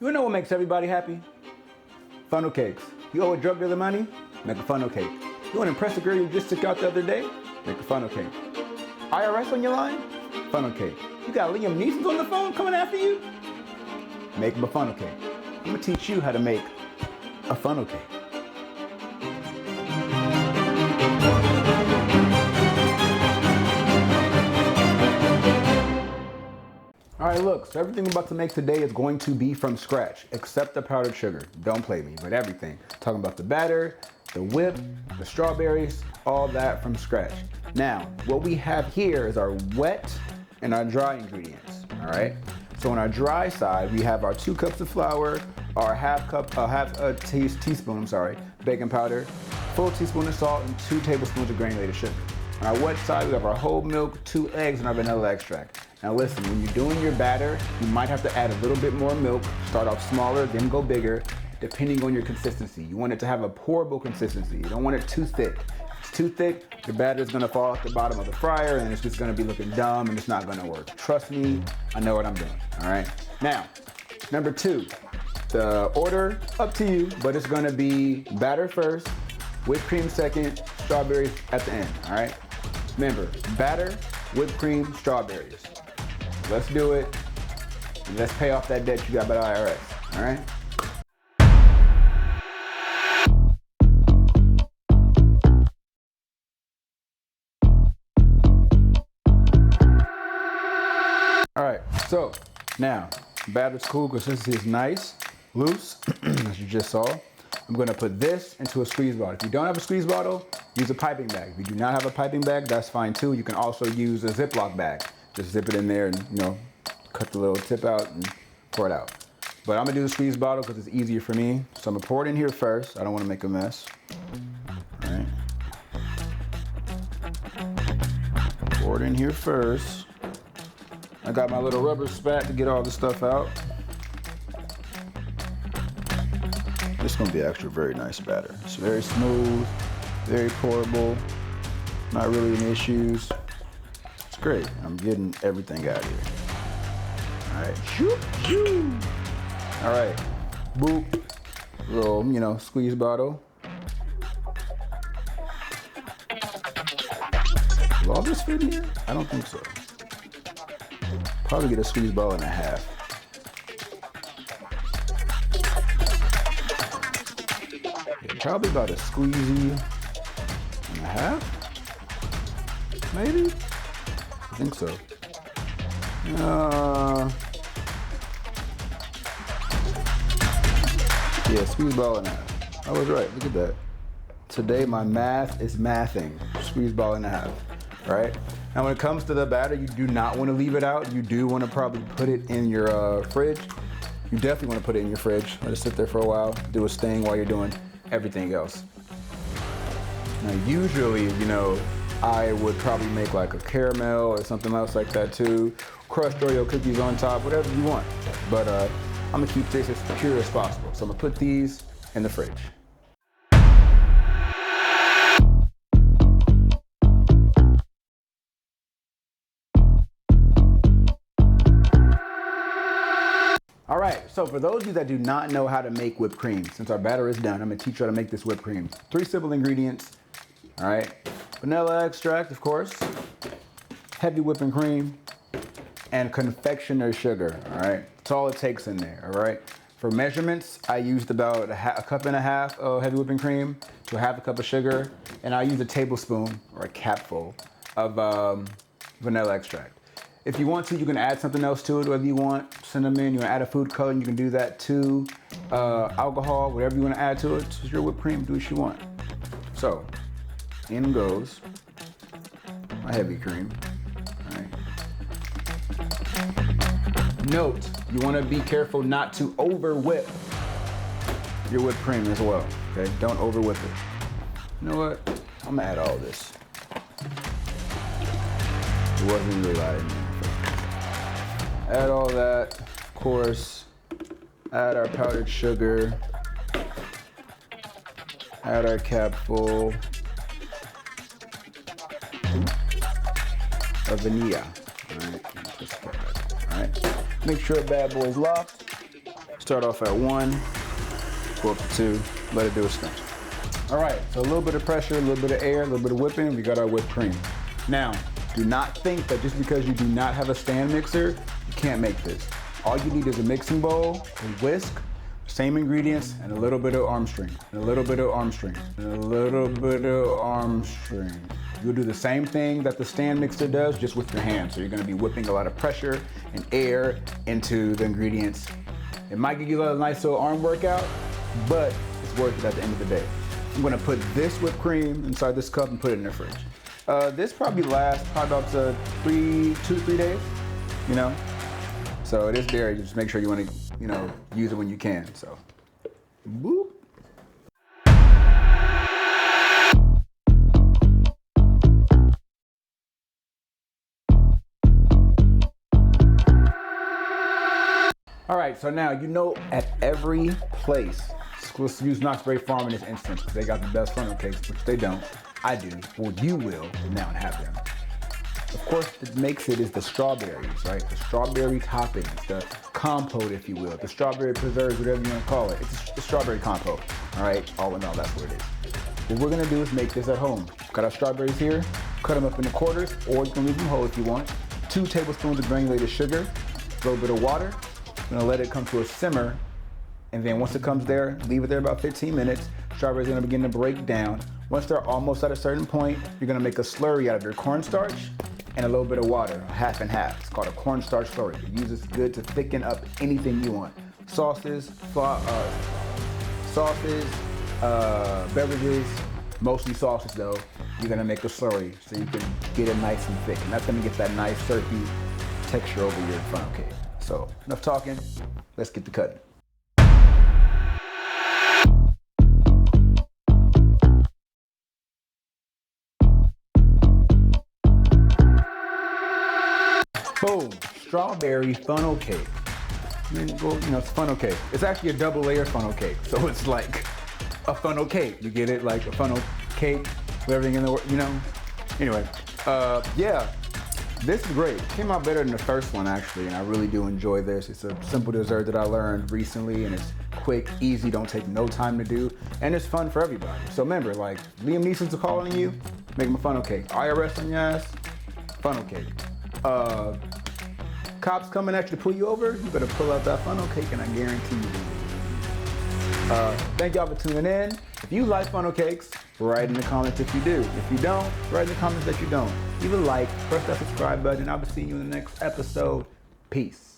You know what makes everybody happy? Funnel cakes. You owe a drug dealer money? Make a funnel cake. You want to impress a girl you just took out the other day? Make a funnel cake. IRS on your line? Funnel cake. You got Liam Neeson on the phone coming after you? Make him a funnel cake. I'm gonna teach you how to make a funnel cake. All right, look, so everything I'm about to make today is going to be from scratch, except the powdered sugar. Don't play me, but everything. Talking about the batter, the whip, the strawberries, all that from scratch. Now, what we have here is our wet and our dry ingredients, all right? So on our dry side, we have our 2 cups of flour, our half teaspoon, baking powder, full teaspoon of salt, and 2 tablespoons of granulated sugar. On our wet side, we have our whole milk, 2 eggs, and our vanilla extract. Now listen, when you're doing your batter, you might have to add a little bit more milk, start off smaller, then go bigger, depending on your consistency. You want it to have a pourable consistency. You don't want it too thick. If it's too thick, your batter is gonna fall off the bottom of the fryer and it's just gonna be looking dumb and it's not gonna work. Trust me, I know what I'm doing, all right? Now, number 2, the order, up to you, but it's gonna be batter first, whipped cream second, strawberries at the end, all right? Remember, batter, whipped cream, strawberries. Let's do it. And let's pay off that debt you got by the IRS, all right? All right, so now, batter's cool, consistency is nice, loose, as you just saw. I'm gonna put this into a squeeze bottle. If you don't have a squeeze bottle, use a piping bag. If you do not have a piping bag, that's fine too. You can also use a Ziploc bag. Just zip it in there and, you know, cut the little tip out and pour it out. But I'm gonna do the squeeze bottle because it's easier for me. So I'm gonna pour it in here first. I don't wanna make a mess. All right. Pour it in here first. I got my little rubber spat to get all the stuff out. This is gonna be actually a very nice batter. It's very smooth, very pourable, not really any issues. It's great. I'm getting everything out of here. All right, shoot, shoot. All right, boop, little, you know, squeeze bottle. Will all this fit in here? I don't think so. Probably get a squeeze bottle and a half. Yeah, probably about a squeezy and a half, maybe? I think so. Yeah, squeeze ball and a half. I was right, look at that. Today my math is mathing. Squeeze ball and a half, all right? Now when it comes to the batter, you do not want to leave it out. You do want to probably put it in your fridge. You definitely want to put it in your fridge. Let it sit there for a while, do its thing while you're doing everything else. Now usually, you know, I would probably make like a caramel or something else like that too. Crushed Oreo cookies on top, whatever you want. But I'm gonna keep this as pure as possible. So I'm gonna put these in the fridge. All right, so for those of you that do not know how to make whipped cream, since our batter is done, I'm gonna teach you how to make this whipped cream. 3 simple ingredients, all right? Vanilla extract, of course, heavy whipping cream, and confectioner's sugar, all right? That's all it takes in there, all right? For measurements, I used about a cup and a half of heavy whipping cream to a half a cup of sugar, and I used a tablespoon or a capful of vanilla extract. If you want to, you can add something else to it, whether you want cinnamon, you want to add a food coloring, you can do that too. Alcohol, whatever you want to add to it, it's your whipped cream, do what you want. So, in goes my heavy cream. All right. Note, you want to be careful not to over whip your whipped cream as well, okay? Don't over whip it. You know what? I'm gonna add all this. It wasn't really loud in there. Add all that, of course. Add our powdered sugar. Add our capful of vanilla. All right, make sure bad boy's locked. Start off at 1, go up to 2, let it do its thing. All right, so a little bit of pressure, a little bit of air, a little bit of whipping, we got our whipped cream. Now, do not think that just because you do not have a stand mixer, you can't make this. All you need is a mixing bowl, a whisk, same ingredients, and a little bit of arm string, and a little bit of arm string, and a little bit of arm string. You'll do the same thing that the stand mixer does, just with your hands. So you're gonna be whipping a lot of pressure and air into the ingredients. It might give you a nice little arm workout, but it's worth it at the end of the day. I'm gonna put this whipped cream inside this cup and put it in the fridge. This probably lasts about 2-3 days, you know? So it is dairy, just make sure you wanna, use it when you can, so. Boop. All right, so now at every place, let's use Knott's Berry Farm in this instance because they got the best funnel cakes, which they don't. I do. Well, you will now and have them. Of course, what makes it is the strawberries, right? The strawberry toppings, the compote, if you will, the strawberry preserves, whatever you want to call it. It's the strawberry compote, all right? All in all, that's what it is. What we're gonna do is make this at home. Got our strawberries here, cut them up into quarters, or you can leave them whole if you want. 2 tablespoons of granulated sugar, a little bit of water. I'm gonna let it come to a simmer, and then once it comes there, leave it there about 15 minutes. Strawberries are gonna begin to break down. Once they're almost at a certain point, you're gonna make a slurry out of your cornstarch and a little bit of water, half and half. It's called a cornstarch slurry. It uses good to thicken up anything you want. Sauces, beverages, mostly sauces though. You're gonna make a slurry so you can get it nice and thick. And that's gonna get that nice syrupy texture over your funnel cake. So enough talking, let's get to cutting. Boom, strawberry funnel cake. It's funnel cake. It's actually a double layer funnel cake. So it's like a funnel cake. You get it, like a funnel cake with everything in the, Anyway, yeah, this is great. It came out better than the first one actually, and I really do enjoy this. It's a simple dessert that I learned recently, and it's quick, easy, don't take no time to do, and it's fun for everybody. So remember, like, Liam Neeson's calling you, make him a funnel cake. IRS on your ass, funnel cake. Cops coming at you to pull you over, you better pull out that funnel cake and I guarantee you will. Thank y'all for tuning in. If you like funnel cakes, write in the comments if you do. If you don't, write in the comments that you don't. Leave a like, press that subscribe button, and I'll be seeing you in the next episode. Peace.